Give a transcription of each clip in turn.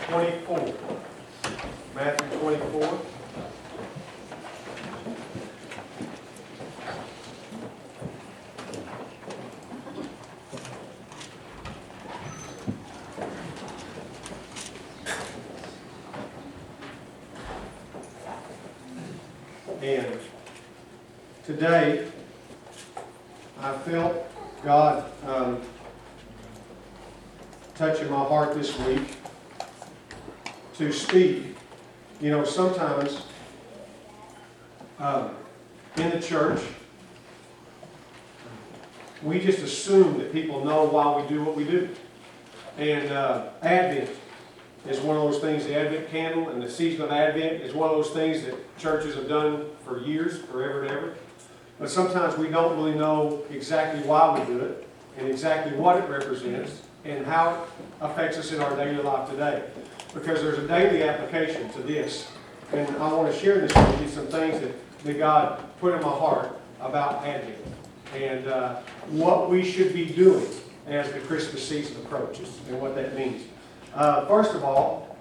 24. Matthew 24. And today, I felt God touching my heart this week to speak. You know, sometimes in the church, we just assume that people know why we do what we do. And Advent is one of those things, the Advent candle and the season of Advent is one of those things that churches have done for years, forever and ever. But sometimes we don't really know exactly why we do it and exactly what it represents and how it affects us in our daily life today. Because there's a daily application to this. And I want to share this with you, some things that God put in my heart about Advent and what we should be doing as the Christmas season approaches and what that means. First of all,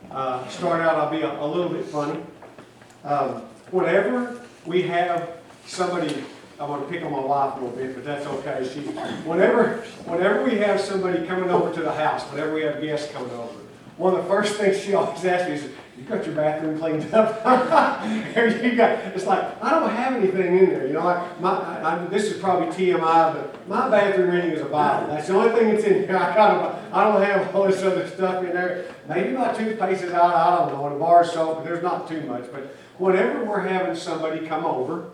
start out, I'll be a little bit funny. Whenever we have somebody, I want to pick on my wife a little bit, but that's okay. Whenever we have somebody coming over to the house, whenever we have guests coming over, one of the first things she always asks me is, "You got your bathroom cleaned up?" It's like, I don't have anything in there. You know, like this is probably TMI, but my bathroom reading is a Bible. That's the only thing that's in there. I don't have all this other stuff in there. Maybe my toothpaste is out, I don't know, and a bar of soap, but there's not too much. But whenever we're having somebody come over,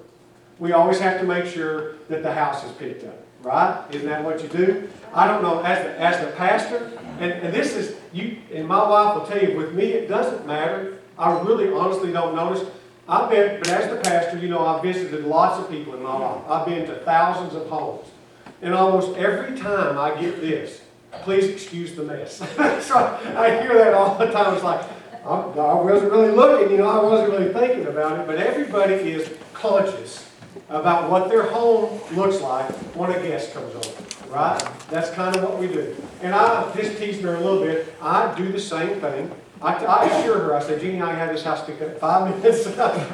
we always have to make sure that the house is picked up, right? Isn't that what you do? I don't know, as the pastor, and this is, and my wife will tell you, with me it doesn't matter. I really honestly don't notice. But as the pastor, you know, I've visited lots of people in my life. I've been to thousands of homes. And almost every time I get this, "Please excuse the mess." So I hear that all the time. It's like, I wasn't really looking, you know, I wasn't really thinking about it. But everybody is conscious about what their home looks like when a guest comes over, right? That's kind of what we do. And I just teased her a little bit. I do the same thing. I assure her, I said, "Jeannie, I have this house picked up in 5 minutes.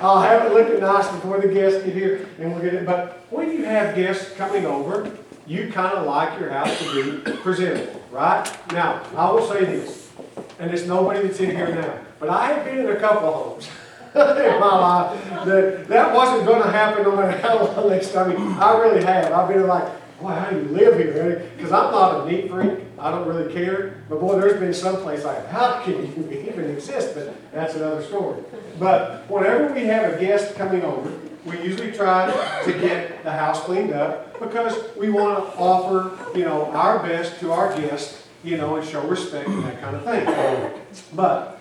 I'll have it looking nice before the guests get here, and we'll get it." But when you have guests coming over, you kind of like your house to be presentable, right? Now, I will say this, and it's nobody that's in here now, but I have been in a couple of homes in my life that wasn't going to happen no matter how long they started. I really have. I've been like, "Boy, how do you live here?" Because I'm not a neat freak. I don't really care. But boy, there's been some place like, how can you even exist? But that's another story. But whenever we have a guest coming over, we usually try to get the house cleaned up because we want to offer, you know, our best to our guests, you know, and show respect and that kind of thing. But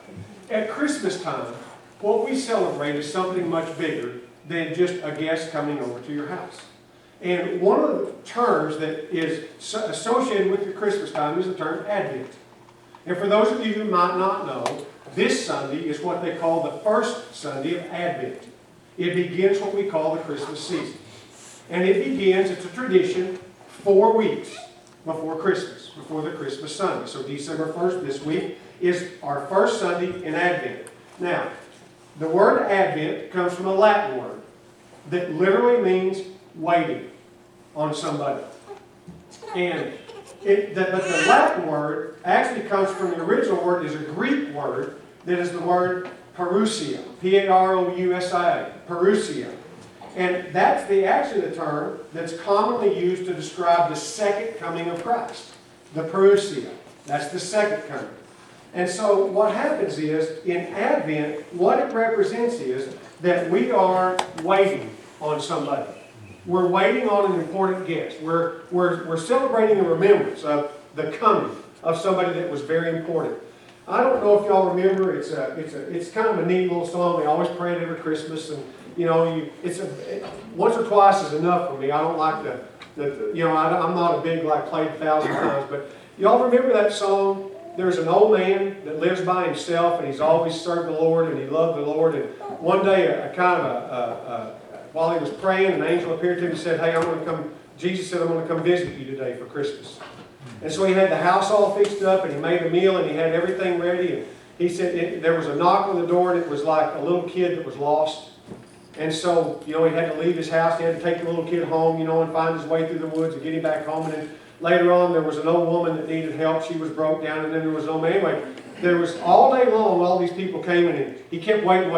at Christmas time, what we celebrate is something much bigger than just a guest coming over to your house. And one of the terms that is associated with your Christmas time is the term Advent. And for those of you who might not know, this Sunday is what they call the first Sunday of Advent. It begins what we call the Christmas season. And it begins, it's a tradition, 4 weeks before Christmas, before the Christmas Sunday. So December 1st, this week, is our first Sunday in Advent. Now, the word Advent comes from a Latin word that literally means waiting on somebody. And but the Latin word actually comes from the original word, is a Greek word that is the word parousia, P-A-R-O-U-S-I-A, parousia. And that's actually the term that's commonly used to describe the second coming of Christ, the parousia. That's the second coming. And so what happens is, in Advent, what it represents is that we are waiting on somebody. We're waiting on an important guest. We're celebrating a remembrance of the coming of somebody that was very important. I don't know if y'all remember. It's kind of a neat little song. They always pray it every Christmas, and you know, once or twice is enough for me. I don't like I'm not a big like played 1,000 times, but y'all remember that song? There's an old man that lives by himself, and he's always served the Lord, and he loved the Lord. And one day, while he was praying, an angel appeared to him and said, "Hey, I'm going to come." Jesus said, "I'm going to come visit you today for Christmas." And so he had the house all fixed up, and he made a meal, and he had everything ready. he said there was a knock on the door, and it was like a little kid that was lost. And so, he had to leave his house. He had to take the little kid home, and find his way through the woods and get him back home. And then later on, there was an old woman that needed help. She was broke down, and then there was no man. Anyway, there was all day long, all these people came, and he kept waiting,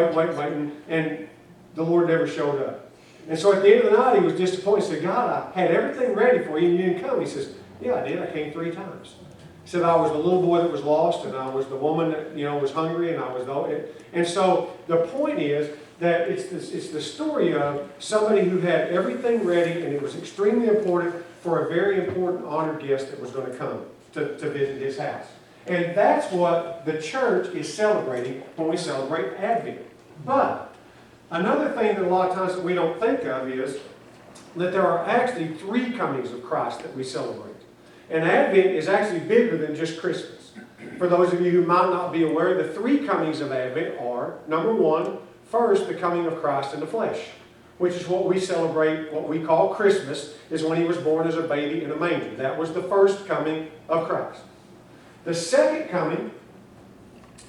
and the Lord never showed up. And so at the end of the night, he was disappointed. He said, God, I had everything ready for you, and you didn't come. He says, yeah, I did. I came 3 times. He said, I was the little boy that was lost, and I was the woman that, was hungry, and I was the... And so the point is that it's the story of somebody who had everything ready, and it was extremely important for a very important honored guest that was going to come to visit his house. And that's what the church is celebrating when we celebrate Advent. But another thing that a lot of times that we don't think of is that there are actually 3 comings of Christ that we celebrate. And Advent is actually bigger than just Christmas. For those of you who might not be aware, the 3 comings of Advent are, number 1, first, the coming of Christ in the flesh, which is what we celebrate, what we call Christmas, is when he was born as a baby in a manger. That was the first coming of Christ. The second coming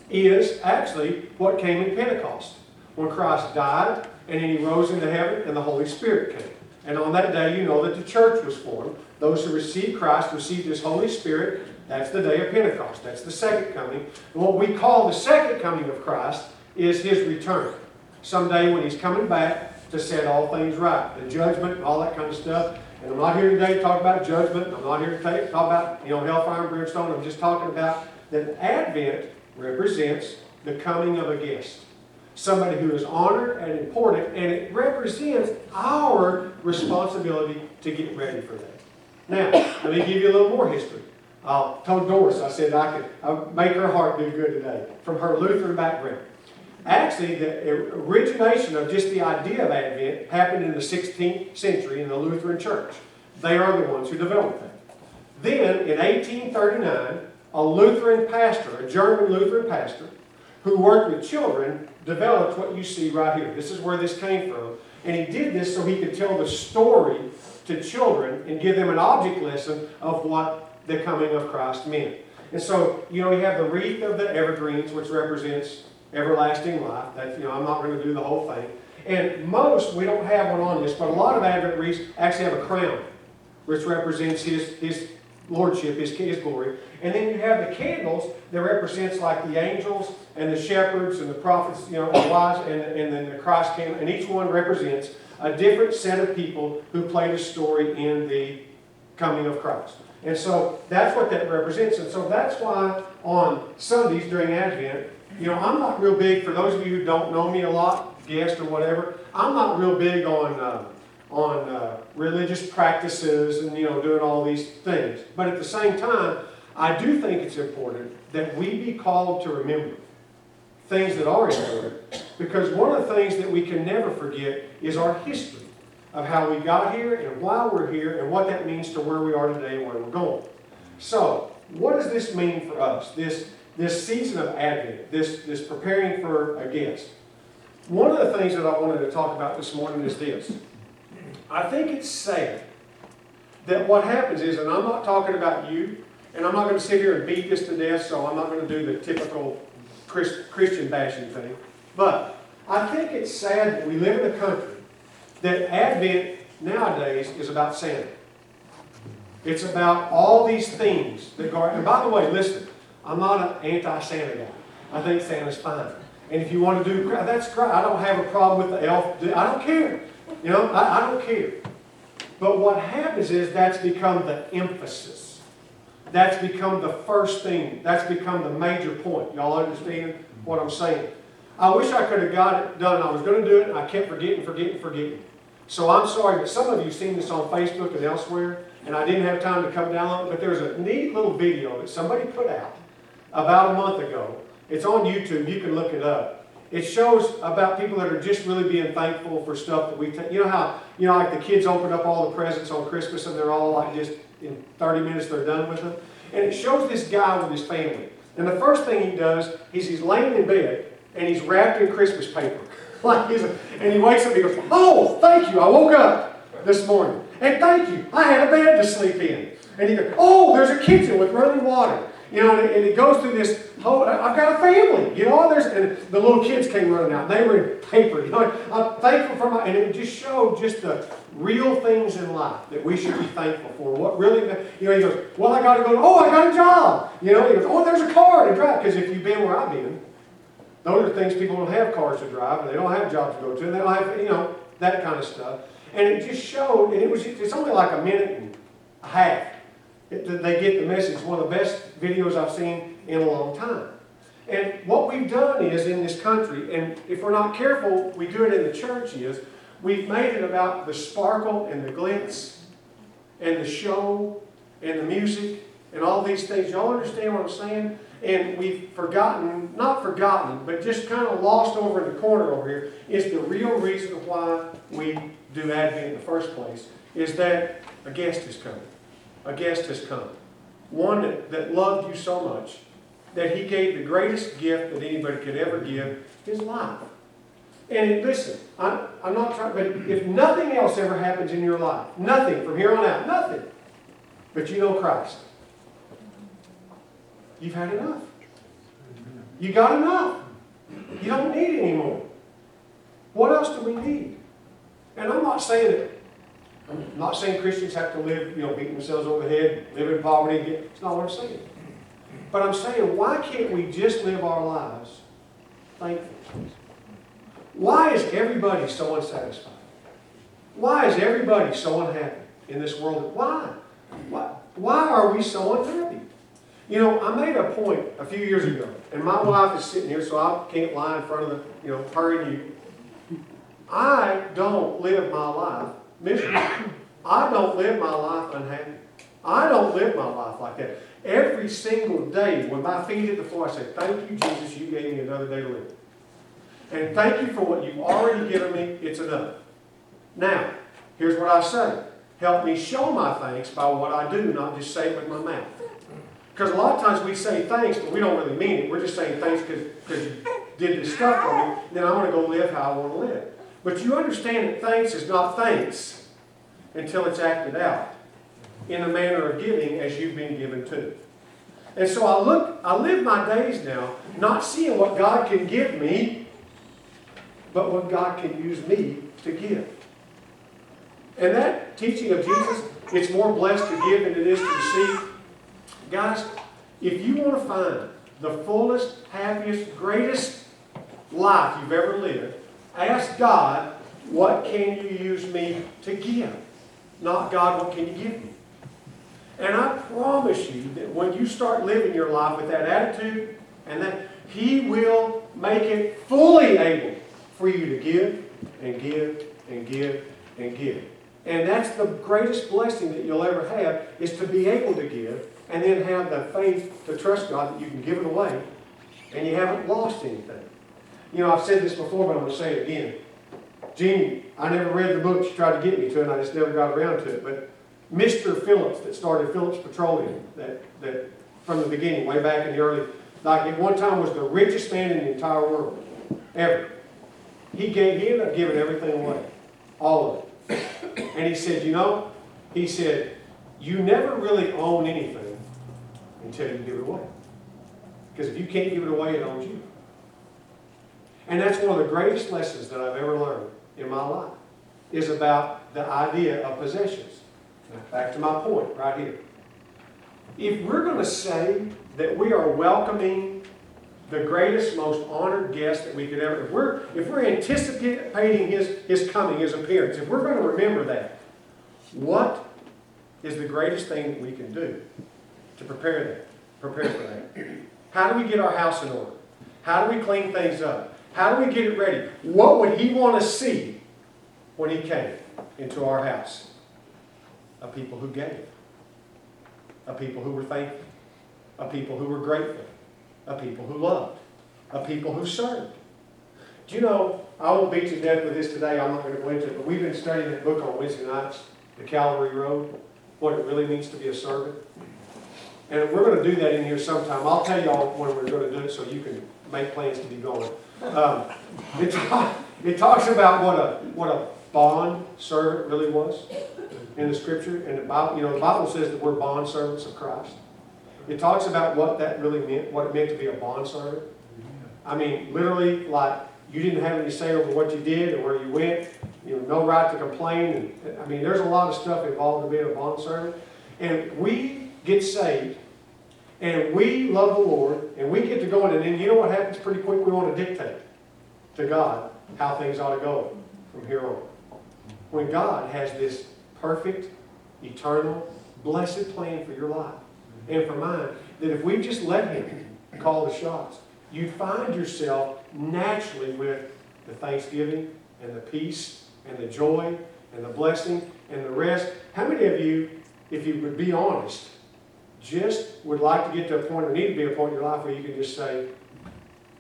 is actually what came in Pentecost, when Christ died, and then he rose into heaven, and the Holy Spirit came. And on that day, that the church was formed. Those who received Christ received his Holy Spirit. That's the day of Pentecost. That's the second coming. And what we call the second coming of Christ is his return. Someday when he's coming back to set all things right. The judgment and all that kind of stuff. And I'm not here today to talk about judgment. I'm not here to talk about hellfire and brimstone. I'm just talking about that Advent represents the coming of a guest. Somebody who is honored and important, and it represents our responsibility to get ready for that. Now, let me give you a little more history. I told Doris, I said I'd make her heart do good today, from her Lutheran background. Actually, the origination of just the idea of Advent happened in the 16th century in the Lutheran Church. They are the ones who developed that. Then, in 1839, a Lutheran pastor, a German Lutheran pastor, who worked with children, developed what you see right here. This is where this came from. And he did this so he could tell the story to children and give them an object lesson of what the coming of Christ meant. And so, you have the wreath of the evergreens, which represents everlasting life. That's, I'm not going to do the whole thing. And we don't have one on this, but a lot of Advent wreaths actually have a crown, which represents his lordship, his glory. And then you have the candles that represents like the angels and the shepherds and the prophets, and the wise, and then the Christ candle. And each one represents a different set of people who played a story in the coming of Christ. And so that's what that represents. And so that's why on Sundays during Advent, I'm not real big, for those of you who don't know me a lot, guest or whatever, I'm not real big on religious practices and, doing all these things. But at the same time, I do think it's important that we be called to remember things that are important. Because one of the things that we can never forget is our history of how we got here and why we're here and what that means to where we are today and where we're going. So, what does this mean for us? This season of Advent, this preparing for a guest. One of the things that I wanted to talk about this morning is this. I think it's sad that what happens is, and I'm not talking about you, and I'm not going to sit here and beat this to death, so I'm not going to do the typical Christian bashing thing, but I think it's sad that we live in a country that Advent nowadays is about Santa. It's about all these things that go, and by the way, listen, I'm not an anti-Santa guy. I think Santa's fine. And if you want to do, that's great. I don't have a problem with the elf. I don't care. I don't care. But what happens is that's become the emphasis. That's become the first thing. That's become the major point. Y'all understand what I'm saying? I wish I could have got it done. I was going to do it, and I kept forgetting. So I'm sorry, but some of you have seen this on Facebook and elsewhere, and I didn't have time to come down on it, but there's a neat little video that somebody put out about a month ago. It's on YouTube. You can look it up. It shows about people that are just really being thankful for stuff that we take. You know how, like the kids open up all the presents on Christmas and they're all like just in 30 minutes they're done with them? And it shows this guy with his family. And the first thing he does is he's laying in bed and he's wrapped in Christmas paper. And he wakes up and he goes, "Oh, thank you. I woke up this morning. And thank you. I had a bed to sleep in." And he goes, "Oh, there's a kitchen with running water." You know, and it goes through this whole, I've got a family, you know, and the little kids came running out. They were in paper, you know. I'm thankful for and it just showed just the real things in life that we should be thankful for. What really, you know, he goes, well, I got to go, oh, I got a job. You know, he goes, oh, there's a car to drive. Because if you've been where I've been, those are things people don't have cars to drive, and they don't have jobs to go to, and they don't have, you know, that kind of stuff. And it just showed, and it's only like a minute and a half. They get the message. One of the best videos I've seen in a long time. And what we've done is, in this country, and if we're not careful, we do it in the church, is we've made it about the sparkle and the glitz and the show and the music and all these things. Y'all understand what I'm saying? And we've forgotten, not forgotten, but just kind of lost over in the corner over here, is the real reason why we do Advent in the first place, is that a guest is coming. A guest has come. One that loved you so much that he gave the greatest gift that anybody could ever give, his life. And listen, I'm not trying, but if nothing else ever happens in your life, nothing from here on out, nothing, but you know Christ, you've had enough. You got enough. You don't need any more. What else do we need? And I'm not saying Christians have to live, you know, beating themselves over the head, live in poverty. It's not what I'm saying. But I'm saying, why can't we just live our lives thankful? Why is everybody so unsatisfied? Why is everybody so unhappy in this world? Why? Why are we so unhappy? You know, I made a point a few years ago, and my wife is sitting here, so I can't lie in front of her and you. I don't live my life miserable. I don't live my life unhappy. I don't live my life like that. Every single day, when my feet hit the floor, I say, thank you, Jesus, you gave me another day to live. And thank you for what you've already given me. It's enough. Now, here's what I say. Help me show my thanks by what I do, not just say it with my mouth. Because a lot of times we say thanks, but we don't really mean it. We're just saying thanks because you did this stuff for me, then I want to go live how I want to live. But you understand that thanks is not thanks until it's acted out in the manner of giving as you've been given to. And so I live my days now not seeing what God can give me, but what God can use me to give. And that teaching of Jesus, it's more blessed to give than it is to receive. Guys, if you want to find the fullest, happiest, greatest life you've ever lived, ask God, what can you use me to give? Not God, what can you give me? And I promise you that when you start living your life with that attitude, and that He will make it fully able for you to give and give and give and give. And that's the greatest blessing that you'll ever have, is to be able to give and then have the faith to trust God that you can give it away and you haven't lost anything. You know, I've said this before, but I'm going to say it again. Jeannie, I never read the book she tried to get me to, and I just never got around to it. But Mr. Phillips, that started Phillips Petroleum, that from the beginning, way back in the early, like at one time was the richest man in the entire world, ever. He ended up giving everything away, all of it. And he said, you never really own anything until you give it away. Because if you can't give it away, it owns you. And that's one of the greatest lessons that I've ever learned in my life, is about the idea of possessions. Now, back to my point right here. If we're going to say that we are welcoming the greatest, most honored guest that we could ever, if we're anticipating his coming, his appearance, if we're going to remember that, what is the greatest thing that we can do to prepare for that? How do we get our house in order? How do we clean things up? How do we get it ready? What would He want to see when He came into our house? A people who gave. A people who were thankful. A people who were grateful. A people who loved. A people who served. Do you know, I won't beat you to death with this today. I'm not going to go into it. But we've been studying that book on Wednesday nights, The Calvary Road, what it really means to be a servant. And we're going to do that in here sometime. I'll tell y'all when we're going to do it so you can make plans to be going. It talks about what a bond servant really was in the Scripture. And the Bible says that we're bond servants of Christ. It talks about what that really meant, what it meant to be a bondservant. I mean, literally, like, you didn't have any say over what you did or where you went. You know, no right to complain. And, I mean, there's a lot of stuff involved in being a bondservant. And we get saved, and we love the Lord, and we get to go in, and then you know what happens pretty quick? We want to dictate to God how things ought to go from here on. When God has this perfect, eternal, blessed plan for your life and for mine, that if we just let Him call the shots, you find yourself naturally with the thanksgiving and the peace and the joy and the blessing and the rest. How many of you, if you would be honest, just would like to get to a point, or need to be a point in your life where you can just say,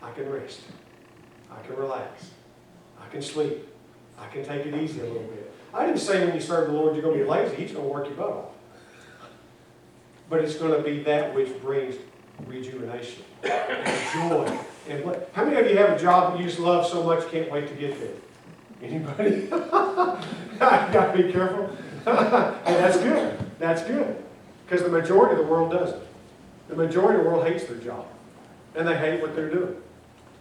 I can rest, I can relax, I can sleep, I can take it easy a little bit. I didn't say when you serve the Lord you're going to be lazy. He's going to work your butt off. But it's going to be that which brings rejuvenation and joy. And how many of you have a job that you just love so much you can't wait to get there? Anybody? I got to be careful. Hey, that's good. That's good. Because the majority of the world doesn't. The majority of the world hates their job. And they hate what they're doing.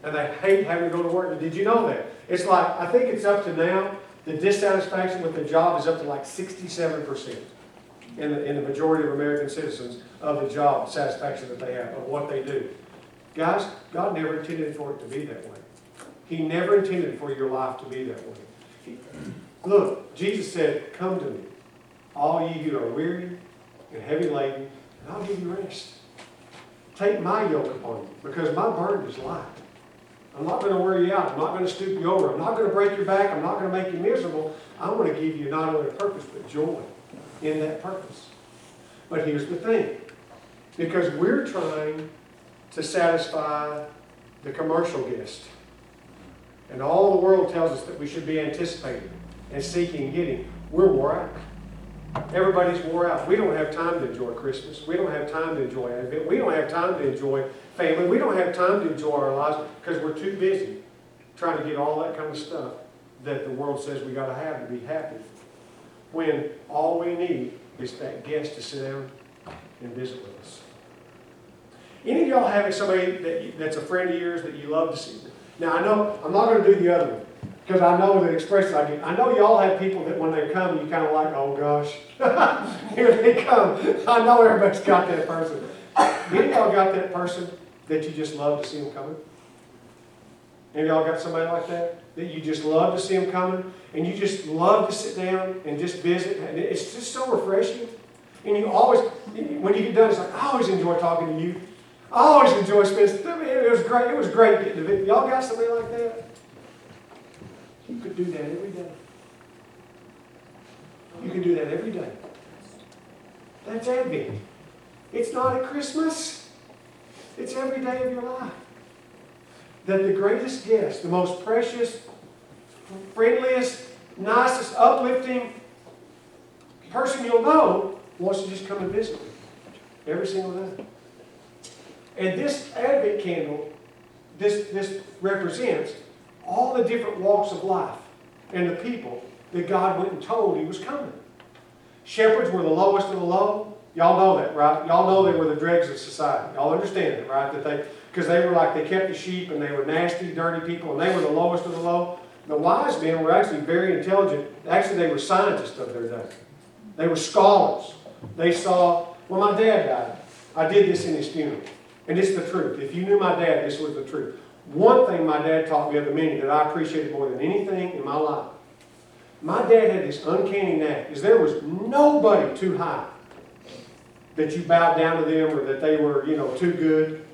And they hate having to go to work. And did you know that? It's like, I think it's up to now, the dissatisfaction with the job is up to like 67% in the majority of American citizens of the job satisfaction that they have, of what they do. Guys, God never intended for it to be that way. He never intended for your life to be that way. Look, Jesus said, come to me, all ye who are weary and heavy laden, and I'll give you rest. Take my yoke upon you, because my burden is light. I'm not going to wear you out. I'm not going to stoop you over. I'm not going to break your back. I'm not going to make you miserable. I want to give you not only a purpose, but joy in that purpose. But here's the thing. Because we're trying to satisfy the commercial guest. And all the world tells us that we should be anticipating and seeking and getting. We're wore out. Everybody's wore out. We don't have time to enjoy Christmas. We don't have time to enjoy Advent. We don't have time to enjoy family. We don't have time to enjoy our lives because we're too busy trying to get all that kind of stuff that the world says we got to have to be happy. When all we need is that guest to sit down and visit with us. Any of y'all having somebody that's a friend of yours that you love to see? Now, I know I'm not going to do the other one because I know that expressions I get. I know y'all have people that when they come, you kind of like, oh gosh, here they come. I know everybody's got that person. Any of y'all got that person that you just love to see them coming? Any of y'all got somebody like that? That you just love to see them coming? And you just love to sit down and just visit? And it's just so refreshing. And you always, when you get done, it's like, I always enjoy talking to you. I always enjoy spending time. It was great. It was great getting to visit. Y'all got somebody like that? You could do that every day. You can do that every day. That's Advent. It's not at Christmas. It's every day of your life. That the greatest guest, the most precious, friendliest, nicest, uplifting person you'll know wants to just come and visit with you every single day. And this Advent candle, this represents all the different walks of life and the people that God went and told He was coming. Shepherds were the lowest of the low. Y'all know that, right? Y'all know they were the dregs of society. Y'all understand it, right? Because they were like, they kept the sheep and they were nasty, dirty people, and they were the lowest of the low. The wise men were actually very intelligent. Actually, they were scientists of their day. They were scholars. They saw, when my dad died, I did this in his funeral. And it's the truth. If you knew my dad, this was the truth. One thing my dad taught me of the many that I appreciated more than anything in my life. My dad had this uncanny knack, is there was nobody too high that you bowed down to them or that they were, too good.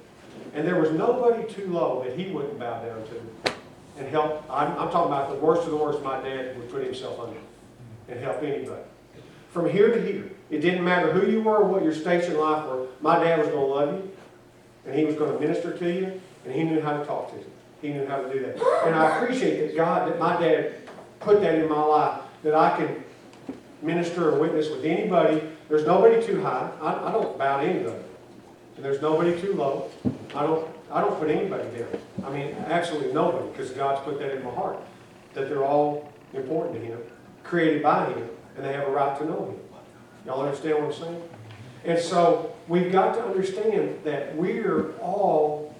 And there was nobody too low that he wouldn't bow down to and help. I'm talking about the worst of the worst my dad would put himself under and help anybody. From here to here, it didn't matter who you were or what your station in life were, my dad was going to love you and he was going to minister to you and he knew how to talk to you. He knew how to do that. And I appreciate that my dad put that in my life, that I can minister or witness with anybody. There's nobody too high. I don't bow to anybody. And there's nobody too low. I don't put anybody down. I mean, absolutely nobody, because God's put that in my heart, that they're all important to Him, created by Him, and they have a right to know Him. Y'all understand what I'm saying? And so We've got to understand that we're all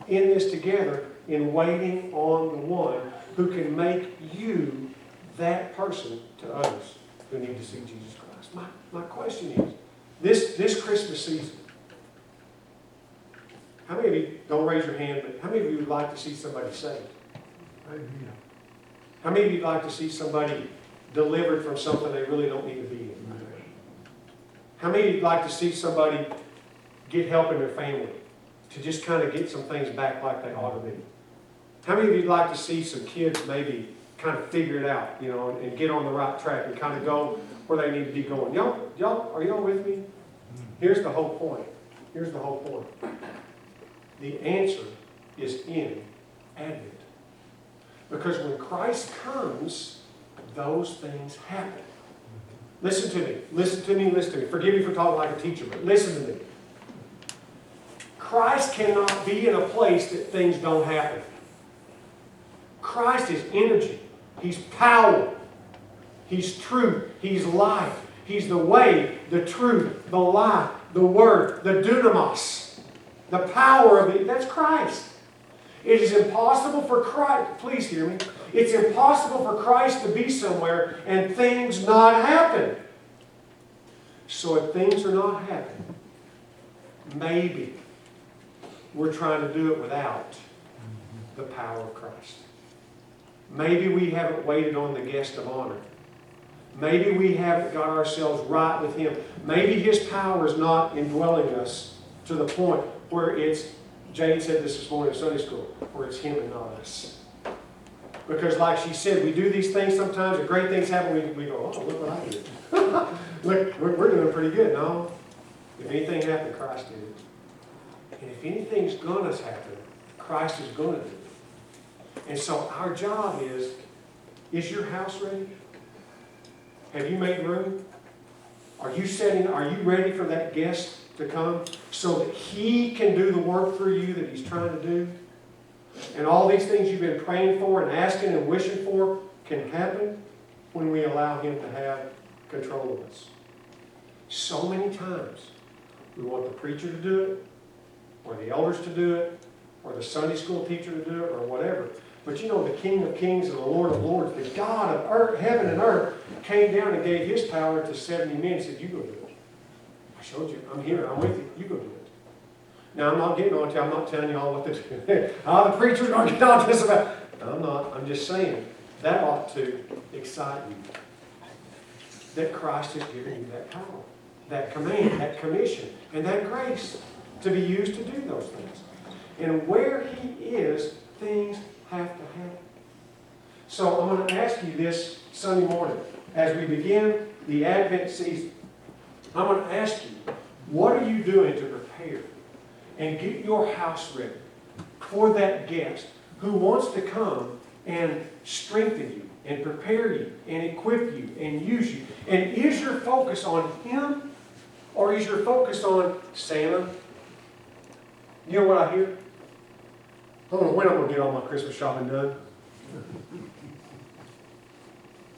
in this together in waiting on the one who can make you that person to others who need to see Jesus Christ. My question is, this Christmas season, how many of you, don't raise your hand, but how many of you would like to see somebody saved? How many of you would like to see somebody delivered from something they really don't need to be in? How many of you would like to see somebody get help in their family to just kind of get some things back like they ought to be? How many of you would like to see some kids maybe kind of figure it out, you know, and get on the right track and kind of go where they need to be going? Are y'all with me? Here's the whole point. Here's the whole point. The answer is in Advent. Because when Christ comes, those things happen. Listen to me. Listen to me. Listen to me. Forgive me for talking like a teacher, but listen to me. Christ cannot be in a place that things don't happen. Christ is energy. He's power. He's truth. He's life. He's the way, the truth, the life, the word, the dunamis, the power of it. That's Christ. It is impossible for Christ, please hear me, it's impossible for Christ to be somewhere and things not happen. So if things are not happening, maybe we're trying to do it without the power of Christ. Maybe we haven't waited on the guest of honor. Maybe we haven't got ourselves right with Him. Maybe His power is not indwelling us to the point where it's, Jade said this morning in Sunday school, where it's Him and not us. Because like she said, we do these things sometimes, and great things happen, we go, oh, look what I did. Look, we're doing pretty good. No. If anything happened, Christ did it. And if anything's going to happen, Christ is going to do it. And so our job is your house ready? Have you made room? Are you ready for that guest to come so that He can do the work through you that He's trying to do? And all these things you've been praying for and asking and wishing for can happen when we allow Him to have control of us. So many times we want the preacher to do it, or the elders to do it, or the Sunday school teacher to do it, or whatever. But you know, the King of Kings and the Lord of Lords, the God of earth, heaven and earth, came down and gave His power to 70 men and said, you go do it. I showed you. I'm here. I'm with you. You go do it. Now, I'm not getting on to you. I'm not telling you all what to do. The preacher's going to get on this about. No, I'm not. I'm just saying that ought to excite you. That Christ has given you that power, that command, that commission, and that grace to be used to do those things. And where He is, things have to happen. So I'm going to ask you this Sunday morning, as we begin the Advent season, I'm going to ask you, what are you doing to prepare and get your house ready for that guest who wants to come and strengthen you and prepare you and equip you and use you? And is your focus on Him, or is your focus on Santa? You know what I hear? I don't know when I'm going to get all my Christmas shopping done.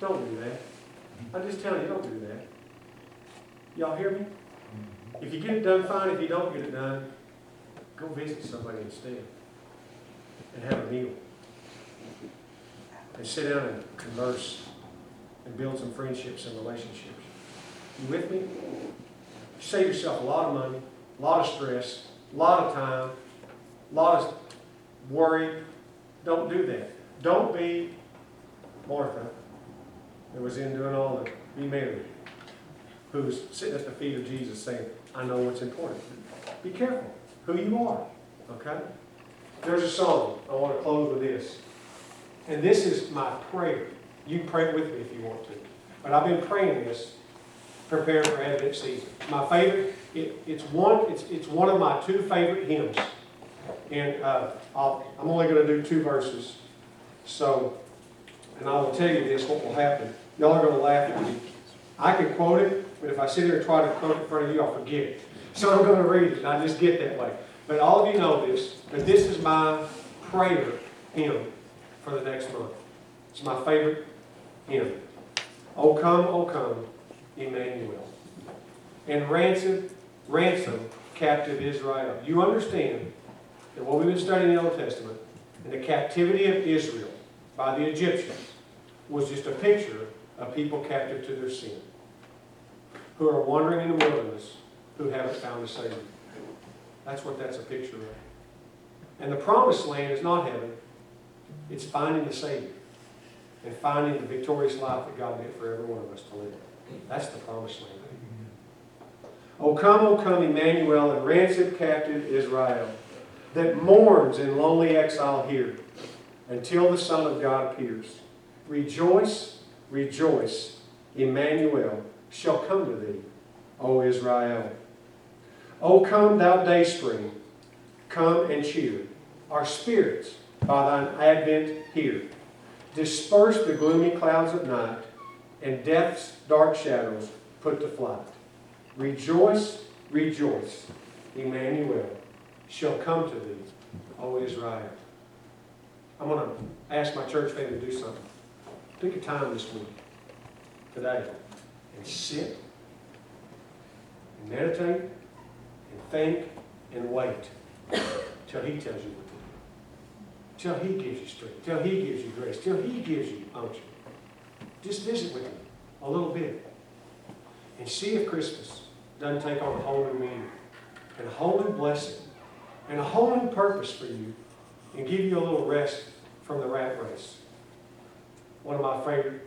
Don't do that. I'm just telling you, don't do that. Y'all hear me? If you get it done, fine. If you don't get it done, go visit somebody instead and have a meal. And sit down and converse and build some friendships and relationships. You with me? Save yourself a lot of money, a lot of stress, a lot of time, a lot of worry. Don't do that. Don't be Martha, that was in doing all the, be Mary, who was sitting at the feet of Jesus saying, I know what's important. Be careful who you are, okay? There's a song. I want to close with this. And this is my prayer. You can pray with me if you want to. But I've been praying this, preparing for Advent season. My favorite, it's one of my two favorite hymns. And I'm only going to do 2 verses. So, and I will tell you this, what will happen. Y'all are going to laugh at me. I can quote it, but if I sit here and try to quote it in front of you, I'll forget it. So I'm going to read it. I just get that way. But all of you know this, but this is my prayer hymn for the next month. It's my favorite hymn. O come, Emmanuel. And rancid ransom captive Israel. You understand that what we've been studying in the Old Testament and the captivity of Israel by the Egyptians was just a picture of people captive to their sin, who are wandering in the wilderness, who haven't found a Savior. That's what that's a picture of. And the promised land is not heaven. It's finding the Savior and finding the victorious life that God meant for every one of us to live. That's the promised land. O come, Emmanuel, and ransomed captive Israel, that mourns in lonely exile here, until the Son of God appears. Rejoice, rejoice, Emmanuel shall come to thee, O Israel. O come, thou dayspring, come and cheer our spirits by thine advent here. Disperse the gloomy clouds of night, and death's dark shadows put to flight. Rejoice, rejoice, Emmanuel shall come to thee, O Israel. I'm going to ask my church family to do something. Take a time this week, today, and sit, and meditate, and think, and wait till He tells you what to do. Till He gives you strength, till He gives you grace, till He gives you unction. Just visit with Him a little bit and see if Christmas doesn't take on a whole new meaning and a whole new blessing and a whole new purpose for you, and give you a little rest from the rat race. One of my favorite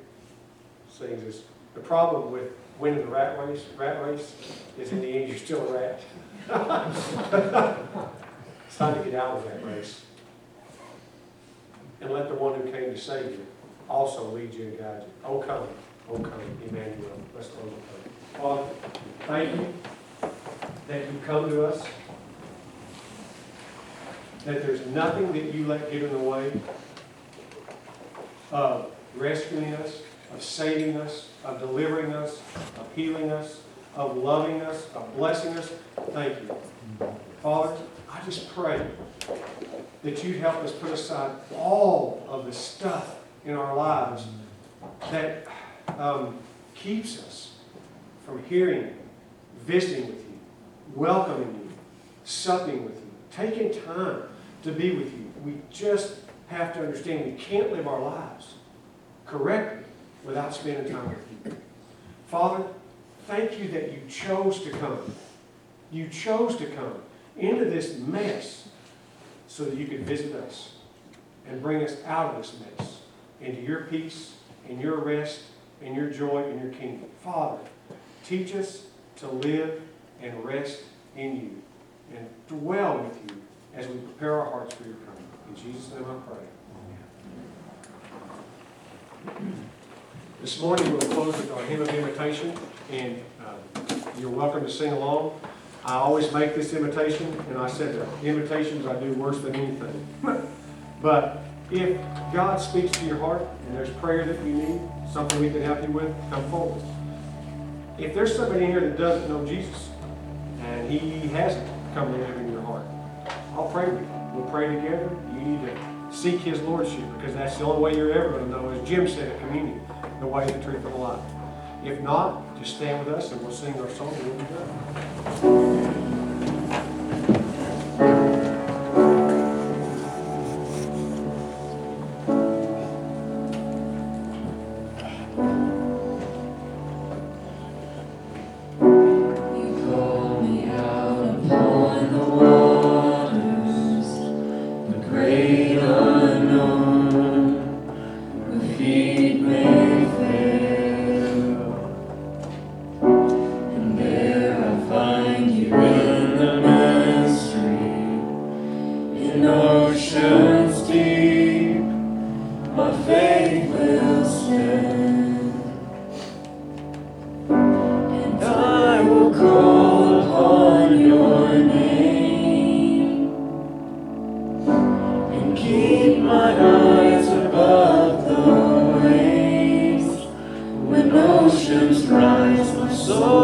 sayings is, the problem with winning the rat race is in the end you're still a rat. It's time to get out of that race. And let the one who came to save you also lead you and guide you. Oh come, Emmanuel. Let's close with prayer. Father, thank you that you come to us, that there's nothing that you let get in the way of rescuing us, of saving us, of delivering us, of healing us, of loving us, of blessing us. Thank you. Father, I just pray that you'd help us put aside all of the stuff in our lives that keeps us from hearing you, visiting with you, welcoming you, supping with you, taking time to be with you. We just have to understand we can't live our lives correctly without spending time with you. Father, thank you that you chose to come. You chose to come into this mess so that you could visit us and bring us out of this mess into your peace and your rest and your joy and your kingdom. Father, teach us to live and rest in you and dwell with you as we prepare our hearts for your coming. In Jesus' name I pray. This morning we'll close with our hymn of invitation, and you're welcome to sing along. I always make this invitation, and I said that invitations I do worse than anything. But if God speaks to your heart and there's prayer that you need, something we can help you with, come forward. If there's somebody in here that doesn't know Jesus and he hasn't come to live in your heart, I'll pray with you. We'll pray together. You need to seek His Lordship, because that's the only way you're ever going to know, as Jim said at communion, the way, the truth, and the life. If not, just stand with us and we'll sing our song and we'll be done. Oceans rise, my soul.